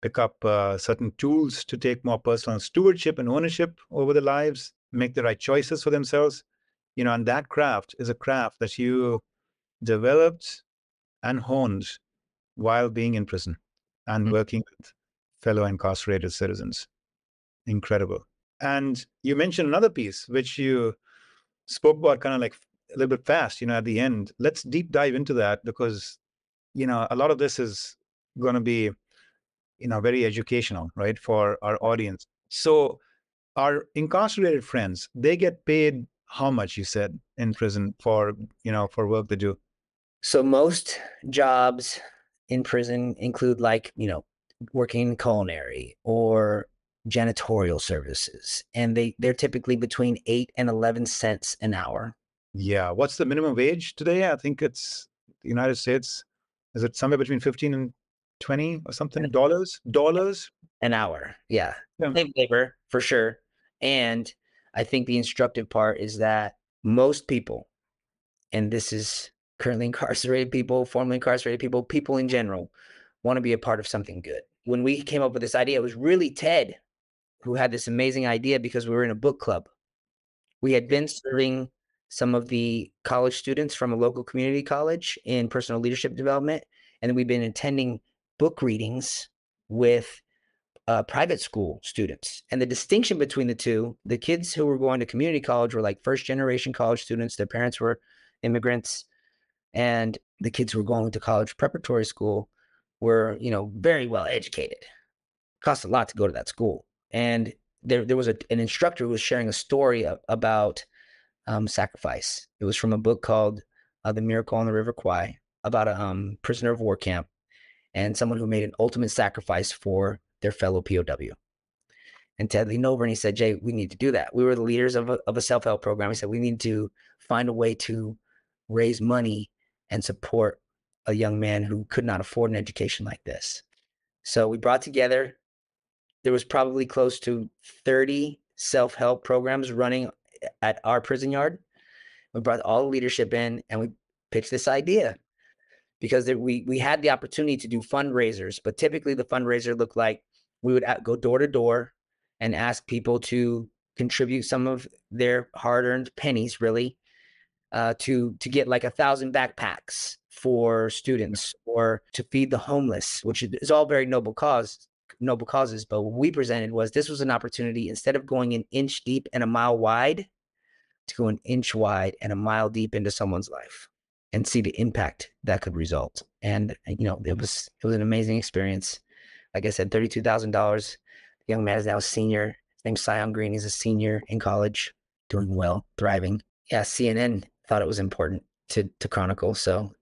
pick up certain tools to take more personal stewardship and ownership over their lives, make the right choices for themselves. And that craft is a craft that you developed and honed while being in prison and working with fellow incarcerated citizens. Incredible. And you mentioned another piece, which you spoke about kind of like a little bit fast, at the end. Let's deep dive into that, because, a lot of this is going to be, very educational, right, for our audience. So our incarcerated friends, they get paid how much, you said, in prison for, for work they do?
So most jobs in prison include working in culinary or janitorial services, and they're typically between 8 and 11 cents an hour.
Yeah. What's the minimum wage today? I think it's the United States. Is it somewhere between 15 and 20 or something? Dollars?
An hour. Yeah.
Yeah.
Slave labor for sure. And I think the instructive part is that most people, and this is currently incarcerated people, formerly incarcerated people, people in general, want to be a part of something good. When we came up with this idea, it was really Ted who had this amazing idea because we were in a book club. We had been serving some of the college students from a local community college in personal leadership development, and then we've been attending book readings with private school students. And the distinction between the two, the kids who were going to community college were like first generation college students. Their parents were immigrants. And the kids who were going to college preparatory school were, very well educated. It cost a lot to go to that school. And there was an instructor who was sharing a story about sacrifice. It was from a book called The Miracle on the River Kwai, about a prisoner of war camp and someone who made an ultimate sacrifice for their fellow POW. And Ted leaned over and he said, Jay, we need to do that. We were the leaders of a self-help program. He said, we need to find a way to raise money and support a young man who could not afford an education like this. So we brought together, there was probably close to 30 self-help programs running at our prison yard. We brought all the leadership in and we pitched this idea because we had the opportunity to do fundraisers, but typically the fundraiser looked like we would go door to door and ask people to contribute some of their hard-earned pennies, really, to get like 1,000 backpacks for students or to feed the homeless, which is all very noble causes. But what we presented was this was an opportunity, instead of going an inch deep and a mile wide, to go an inch wide and a mile deep into someone's life and see the impact that could result. And it was an amazing experience. Like I said, $32,000. The young man is now a senior. His name's Sion Green. He's a senior in college, doing well, thriving. Yeah, CNN thought it was important to chronicle. So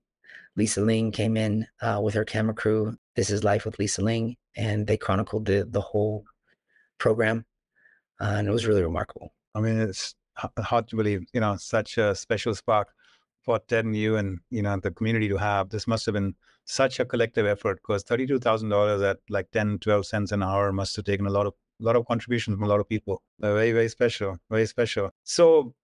Lisa Ling came in with her camera crew. This is Life with Lisa Ling, and they chronicled the whole program, and it was really remarkable.
I mean, it's hard to believe, such a special spark for Ted and you and, the community to have. This must have been such a collective effort, because $32,000 at like 10, 12 cents an hour must have taken a lot of contributions from a lot of people. Very, very special, very special. So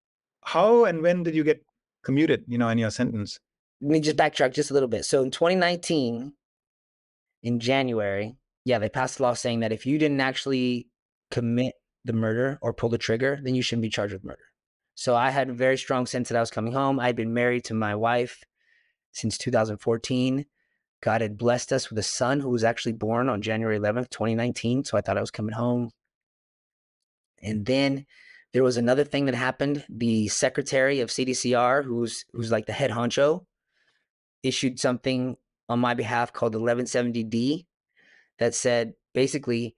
how and when did you get commuted, in your sentence?
Let me just backtrack just a little bit. So in 2019, in January, they passed a law saying that if you didn't actually commit the murder or pull the trigger, then you shouldn't be charged with murder. So I had a very strong sense that I was coming home. I'd been married to my wife since 2014. God had blessed us with a son who was actually born on January 11th, 2019. So I thought I was coming home. And then there was another thing that happened. The secretary of CDCR, who's like the head honcho, issued something on my behalf called 1170D that said basically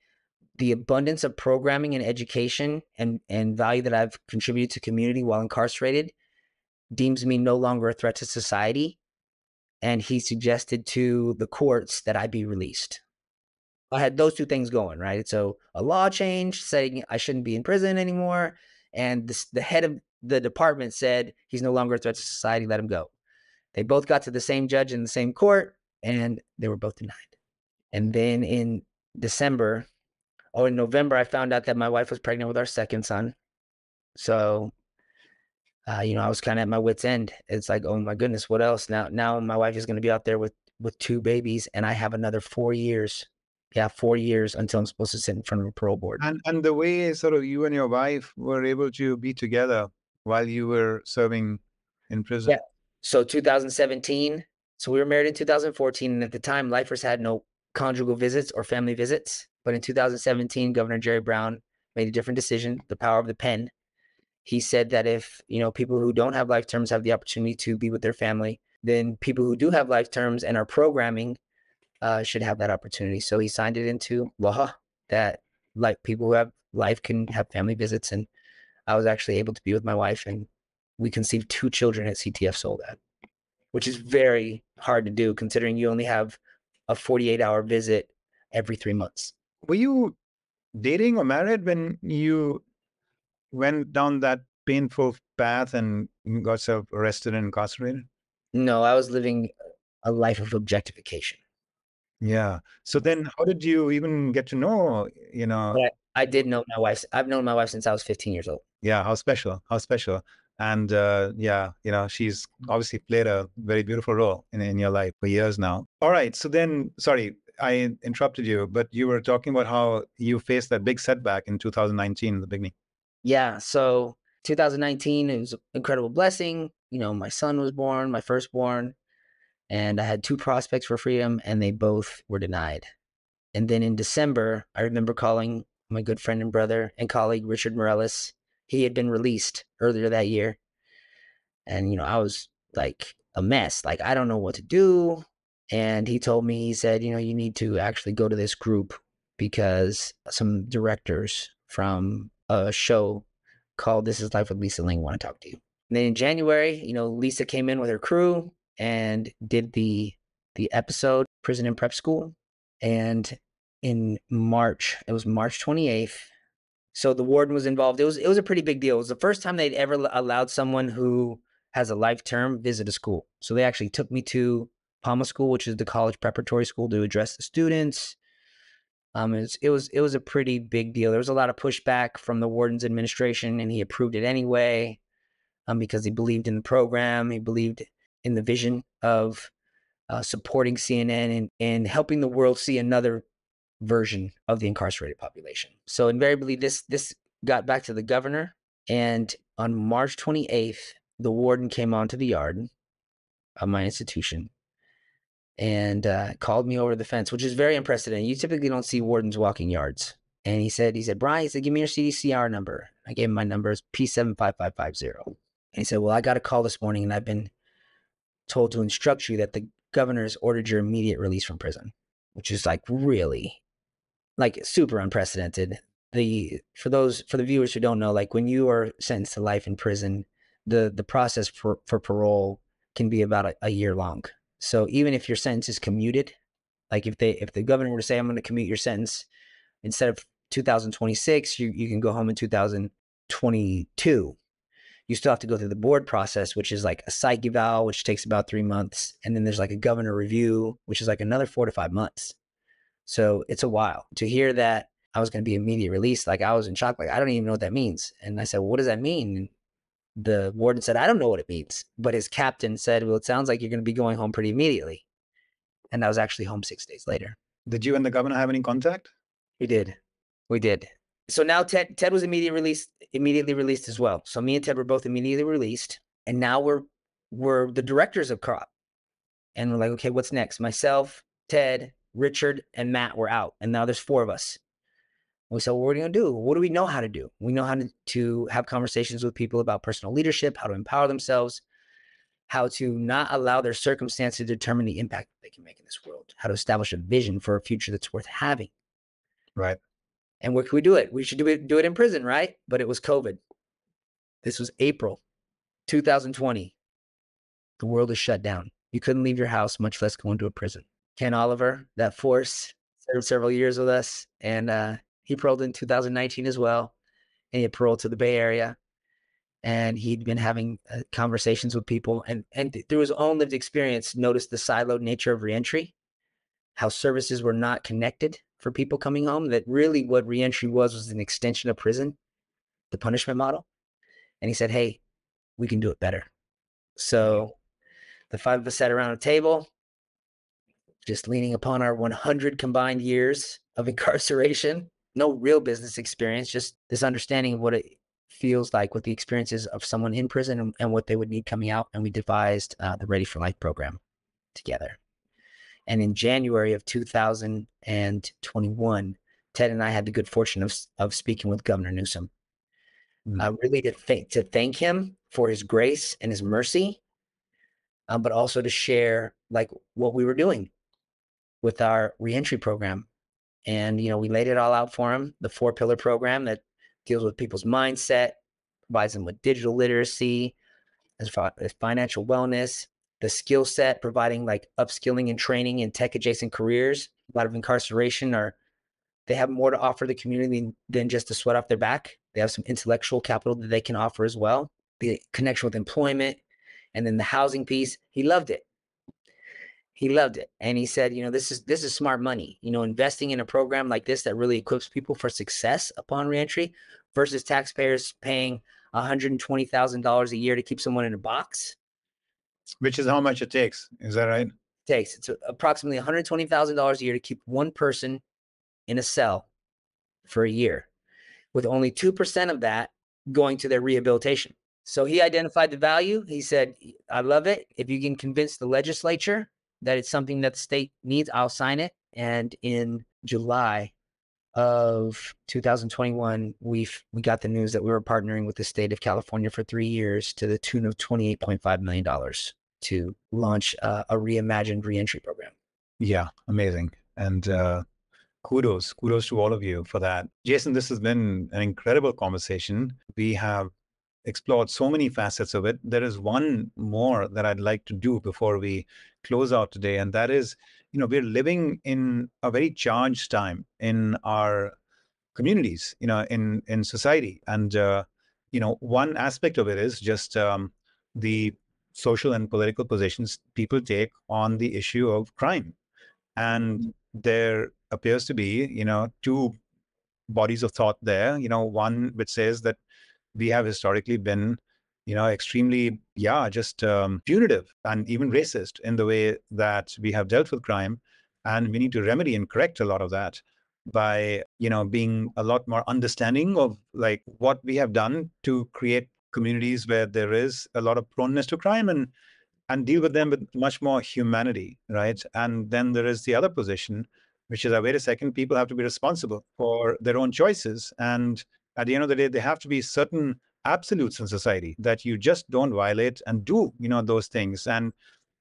the abundance of programming and education and value that I've contributed to community while incarcerated deems me no longer a threat to society. and he suggested to the courts that I be released. I had those two things going, right? So a law change saying I shouldn't be in prison anymore, and the head of the department said he's no longer a threat to society, let him go. They both got to the same judge in the same court, and they were both denied. And then in November, I found out that my wife was pregnant with our second son. So, I was kind of at my wit's end. It's like, oh my goodness, what else? Now my wife is going to be out there with two babies, and I have another 4 years. Yeah, 4 years until I'm supposed to sit in front of a parole board.
And the way sort of you and your wife were able to be together while you were serving in prison.
Yeah. So 2017. So we were married in 2014, and at the time, lifers had no conjugal visits or family visits. But in 2017, Governor Jerry Brown made a different decision. The power of the pen. He said that if people who don't have life terms have the opportunity to be with their family, then people who do have life terms and are programming should have that opportunity. So he signed it into law that people who have life can have family visits, and I was actually able to be with my wife, and we conceived 2 children at CTF Soledad, which is very hard to do considering you only have a 48-hour visit every 3 months.
Were you dating or married when you went down that painful path and got yourself arrested and incarcerated?
No, I was living a life of objectification.
Yeah. So then how did you even get to know,
But I did know my wife. I've known my wife since I was 15 years old.
yeah, how special, how special. And yeah, she's obviously played a very beautiful role in your life for years now. All right. So then, sorry, I interrupted you, but you were talking about how you faced that big setback in 2019 in the beginning.
Yeah. So 2019, it was an incredible blessing. My son was born, my firstborn, and I had 2 prospects for freedom, and they both were denied. And then in December, I remember calling my good friend and brother and colleague, Richard Miraculous. He had been released earlier that year. And, I was like a mess. Like, I don't know what to do. And he told me, he said, you need to actually go to this group because some directors from a show called This Is Life with Lisa Ling want to talk to you. And then in January, Lisa came in with her crew and did the episode Prison and Prep School. And in March, it was March 28th. So the warden was involved. It was a pretty big deal. It was the first time they'd ever allowed someone who has a life term visit a school. So they actually took me to Palma School, which is the college preparatory school, to address the students. It was a pretty big deal. There was a lot of pushback from the warden's administration, and he approved it anyway, because he believed in the program. He believed in the vision of supporting CNN and helping the world see another version of the incarcerated population. So invariably, this got back to the governor, and on March 28th, the warden came onto the yard of my institution and called me over the fence, which is very unprecedented. You typically don't see wardens walking yards. And he said, Brian, give me your CDCR number. I gave him my number. It's P75550. And he said, well, I got a call this morning, and I've been told to instruct you that the governor has ordered your immediate release from prison, which is like really super unprecedented. For the viewers who don't know, like when you are sentenced to life in prison, the process for parole can be about a year long. So even if your sentence is commuted, like if the governor were to say, I'm going to commute your sentence, instead of 2026, you can go home in 2022. You still have to go through the board process, which is like a psych eval, which takes about 3 months. And then there's like a governor review, which is like another 4 to 5 months. So it's a while. To hear that I was going to be immediate release, like I was in shock. Like, I don't even know what that means. And I said, well, what does that mean? And the warden said, I don't know what it means. But his captain said, well, it sounds like you're going to be going home pretty immediately. And I was actually home 6 days later.
Did you and the governor have any contact?
We did. So now Ted was immediately released as well. So me and Ted were both immediately released. And now we're the directors of COP. And we're like, okay, what's next? Myself, Ted, Richard, and Matt were out. And now there's 4 of us. And we said, well, what are we going to do? What do we know how to do? We know how to have conversations with people about personal leadership, how to empower themselves, how to not allow their circumstance to determine the impact they can make in this world, how to establish a vision for a future that's worth having.
Right.
And where can we do it? We should do it in prison, right? But it was COVID. This was April 2020. The world is shut down. You couldn't leave your house, much less go into a prison. Ken Oliver, that force, served several years with us, and he paroled in 2019 as well. And he had paroled to the Bay Area, and he'd been having conversations with people, and through his own lived experience, noticed the siloed nature of reentry, how services were not connected for people coming home. That really what reentry was an extension of prison, the punishment model. And he said, "Hey, we can do it better." So the five of us sat around a table, just leaning upon our 100 combined years of incarceration. No real business experience, just this understanding of what it feels like, what the experiences of someone in prison and what they would need coming out. And we devised the Ready for Life program together. And in January of 2021, Ted and I had the good fortune of speaking with Governor Newsom, really to thank him for his grace and his mercy, but also to share like what we were doing with our reentry program. And, we laid it all out for him, the 4-pillar program that deals with people's mindset, provides them with digital literacy, as far as financial wellness, the skill set, providing like upskilling and training in tech adjacent careers. A lot of incarceration they have more to offer the community than just to sweat off their back. They have some intellectual capital that they can offer as well. The connection with employment, and then the housing piece. He loved it. And he said, this is smart money, investing in a program like this that really equips people for success upon reentry versus taxpayers paying $120,000 a year to keep someone in a box.
Which is how much it takes. Is that right?
It's approximately $120,000 a year to keep one person in a cell for a year, with only 2% of that going to their rehabilitation. So he identified the value. He said, "I love it. If you can convince the legislature that it's something that the state needs, I'll sign it." And in July of 2021, we got the news that we were partnering with the state of California for 3 years to the tune of $28.5 million to launch a reimagined reentry program.
Yeah, amazing. And kudos to all of you for that. Jason, this has been an incredible conversation. We have explored so many facets of it. There is one more that I'd like to do before we close out today, and that is, we're living in a very charged time in our communities, in society. And, one aspect of it is just the social and political positions people take on the issue of crime. And there appears to be, two bodies of thought there, one which says that we have historically been, extremely, just punitive and even racist in the way that we have dealt with crime. And we need to remedy and correct a lot of that by, being a lot more understanding of like what we have done to create communities where there is a lot of proneness to crime and deal with them with much more humanity, right? And then there is the other position, which is, wait a second, people have to be responsible for their own choices. And at the end of the day, there have to be certain absolutes in society that you just don't violate and do, those things. And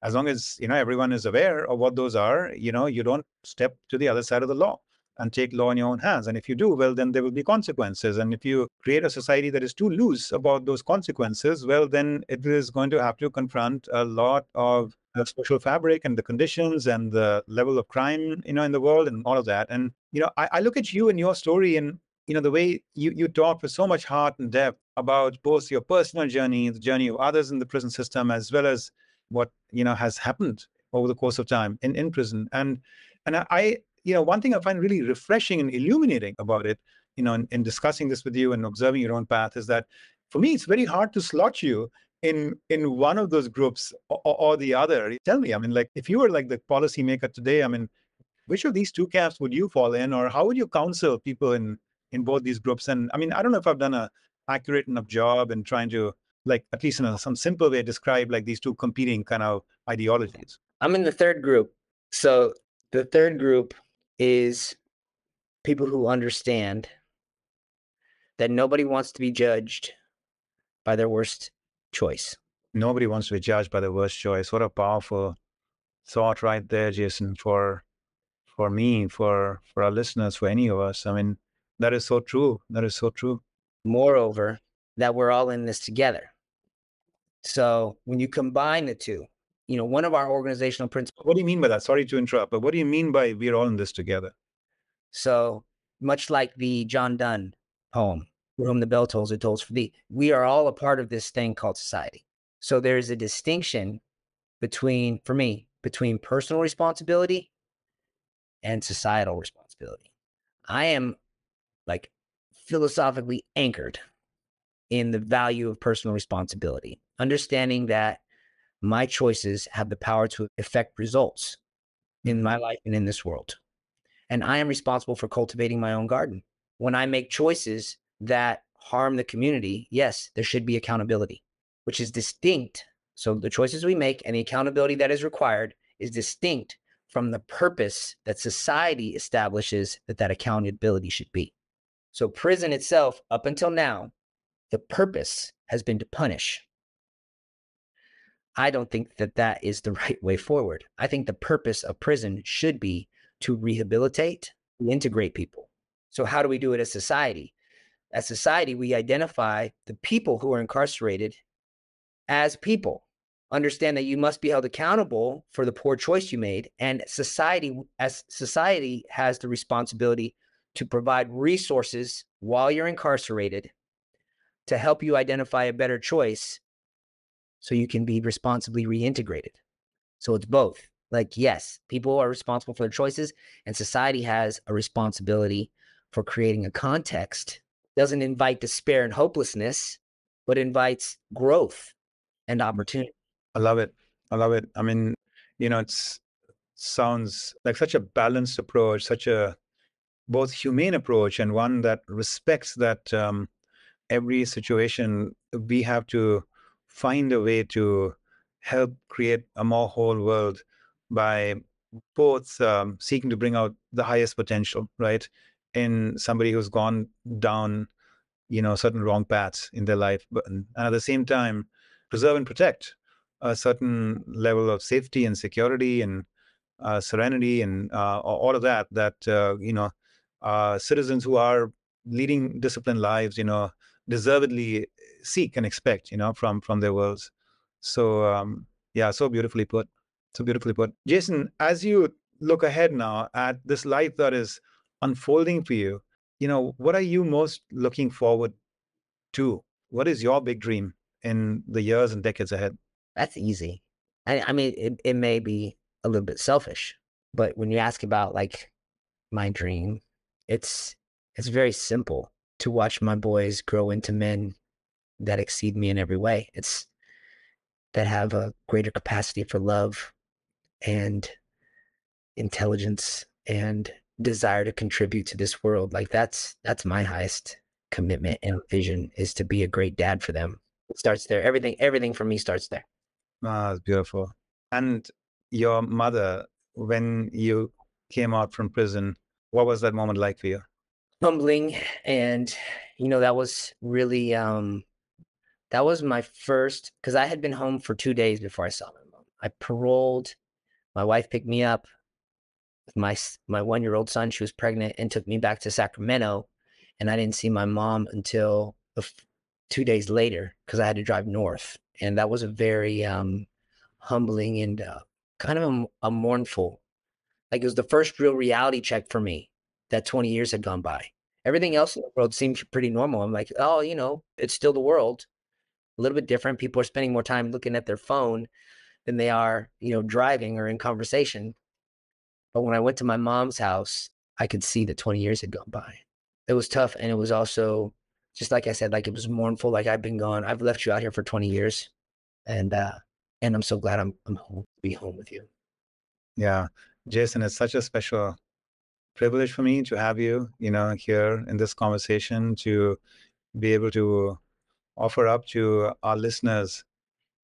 as long as, everyone is aware of what those are, you don't step to the other side of the law and take law in your own hands. And if you do, well, then there will be consequences. And if you create a society that is too loose about those consequences, well, then it is going to have to confront a lot of the social fabric and the conditions and the level of crime, in the world and all of that. And, I look at you and your story and, the way you talk with so much heart and depth about both your personal journey, the journey of others in the prison system, as well as what, has happened over the course of time in prison. And I one thing I find really refreshing and illuminating about it, in discussing this with you and observing your own path is that for me, it's very hard to slot you in one of those groups or the other. Tell me, I mean, like, if you were like the policymaker today, I mean, which of these two camps would you fall in, or how would you counsel people in both these groups? And I mean, I don't know if I've done a accurate enough job in trying to, like, at least in some simple way, describe like these two competing kind of ideologies.
I'm in the third group. So the third group is people who understand that nobody wants to be judged by their worst choice.
Nobody wants to be judged by the worst choice. What a powerful thought right there, Jason, for me, for our listeners, for any of us. I mean, that is so true. That is so true.
Moreover, that we're all in this together. So when you combine the two, one of our organizational principles.
What do you mean by that? Sorry to interrupt, but what do you mean by we're all in this together?
So much like the John Donne poem, "For whom the bell tolls, it tolls for thee," we are all a part of this thing called society. So there's a distinction for me, between personal responsibility and societal responsibility. I am like philosophically anchored in the value of personal responsibility, understanding that my choices have the power to affect results in my life and in this world. And I am responsible for cultivating my own garden. When I make choices that harm the community, yes, there should be accountability, which is distinct. So the choices we make and the accountability that is required is distinct from the purpose that society establishes that accountability should be. So prison itself, up until now, the purpose has been to punish. I don't think that is the right way forward. I think the purpose of prison should be to rehabilitate, integrate people. So how do we do it as society? As society, we identify the people who are incarcerated as people. Understand that you must be held accountable for the poor choice you made. And society has the responsibility to provide resources while you're incarcerated to help you identify a better choice so you can be responsibly reintegrated. So it's both. Like, yes, people are responsible for their choices, and society has a responsibility for creating a context. Doesn't invite despair and hopelessness, but invites growth and opportunity.
I love it. I love it. I mean, it sounds like such a balanced approach, such a both humane approach and one that respects that every situation we have to find a way to help create a more whole world by both seeking to bring out the highest potential, right, in somebody who's gone down, certain wrong paths in their life, but and at the same time preserve and protect a certain level of safety and security and serenity and all of that citizens who are leading disciplined lives, deservedly seek and expect, from their worlds. So yeah, so beautifully put. So beautifully put. Jason, as you look ahead now at this life that is unfolding for you, what are you most looking forward to? What is your big dream in the years and decades ahead?
That's easy. I mean, it may be a little bit selfish, but when you ask about like my dream, it's very simple to watch my boys grow into men that exceed me in every way. It's that have a greater capacity for love and intelligence and desire to contribute to this world. Like that's my highest commitment and vision, is to be a great dad for them. It starts there. Everything for me starts there.
Ah, it's beautiful. And your mother, when you came out from prison, what was that moment like for you?
Humbling, and that was really that was my first, because I had been home for 2 days before I saw my mom. I paroled. My wife picked me up with my 1-year-old son. She was pregnant and took me back to Sacramento, and I didn't see my mom until 2 days later because I had to drive north, and that was a very humbling and kind of a mournful. Like, it was the first real reality check for me that 20 years had gone by. Everything else in the world seemed pretty normal. I'm like, oh, it's still the world. A little bit different. People are spending more time looking at their phone than they are, driving or in conversation. But when I went to my mom's house, I could see that 20 years had gone by. It was tough. And it was also, just like I said, like, it was mournful. Like, I've been gone. I've left you out here for 20 years. And I'm so glad I'm home to be home with you.
Yeah, Jason, it's such a special privilege for me to have you, here in this conversation, to be able to offer up to our listeners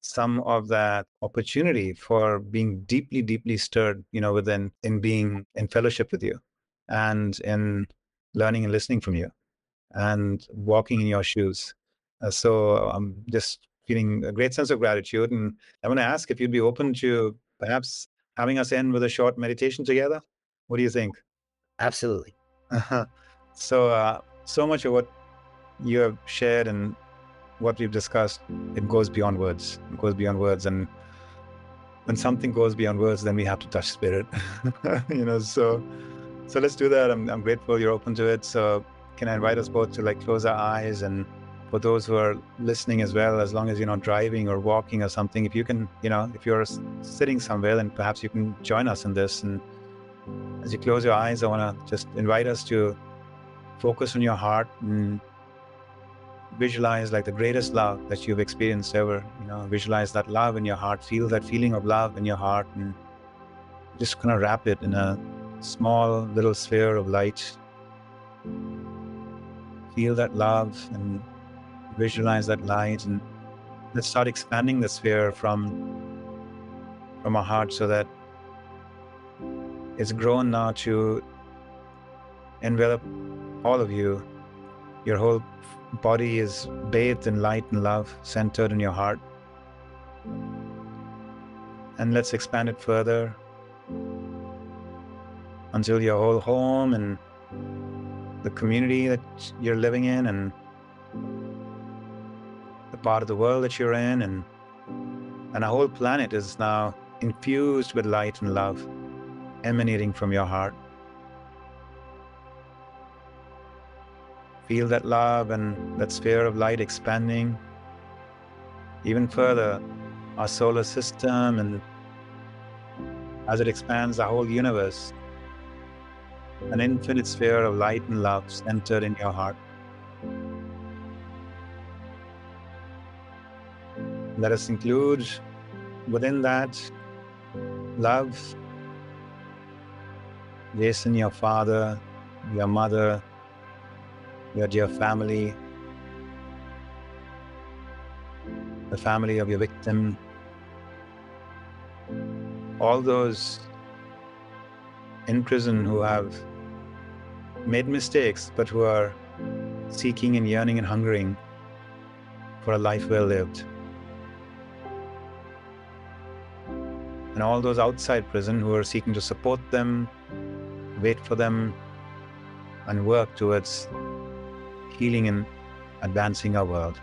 some of that opportunity for being deeply, deeply stirred, within in being in fellowship with you and in learning and listening from you and walking in your shoes. So I'm just feeling a great sense of gratitude. And I want to ask if you'd be open to perhaps having us end with a short meditation together. What do you think?
Absolutely.
So much of what you have shared and what we've discussed, it goes beyond words. It goes beyond words. And when something goes beyond words, then we have to touch spirit. So let's do that. I'm grateful you're open to it. So can I invite us both to like close our eyes, and for those who are listening as well, as long as you're not driving or walking or something, if you can, if you're sitting somewhere, then perhaps you can join us in this. And as you close your eyes, I want to just invite us to focus on your heart and visualize like the greatest love that you've experienced ever. Visualize that love in your heart, feel that feeling of love in your heart, and just kind of wrap it in a small little sphere of light. Feel that love and visualize that light, and let's start expanding the sphere from our heart so that it's grown now to envelop all of you. Your whole body is bathed in light and love, centered in your heart. And let's expand it further until your whole home and the community that you're living in and the part of the world that you're in and our whole planet is now infused with light and love emanating from your heart. Feel that love and that sphere of light expanding even further, our solar system, and as it expands, the whole universe, an infinite sphere of light and love centered in your heart. Let us include within that love Jason, your father, your mother, your dear family, the family of your victim, all those in prison who have made mistakes, but who are seeking and yearning and hungering for a life well lived. And all those outside prison who are seeking to support them, wait for them, and work towards healing and advancing our world.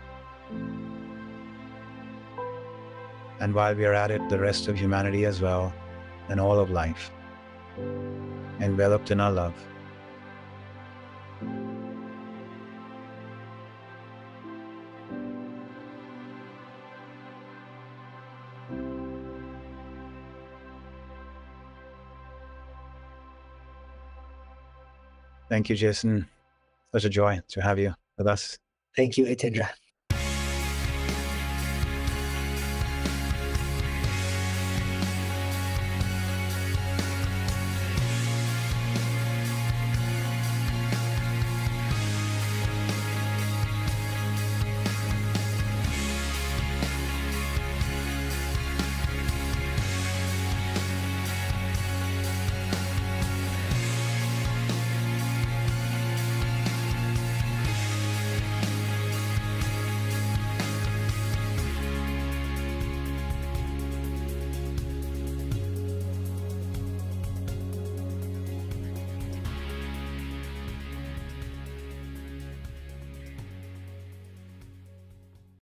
And while we are at it, the rest of humanity as well, and all of life, enveloped in our love. Thank you, Jason. Such a joy to have you with us.
Thank you, Hitendra.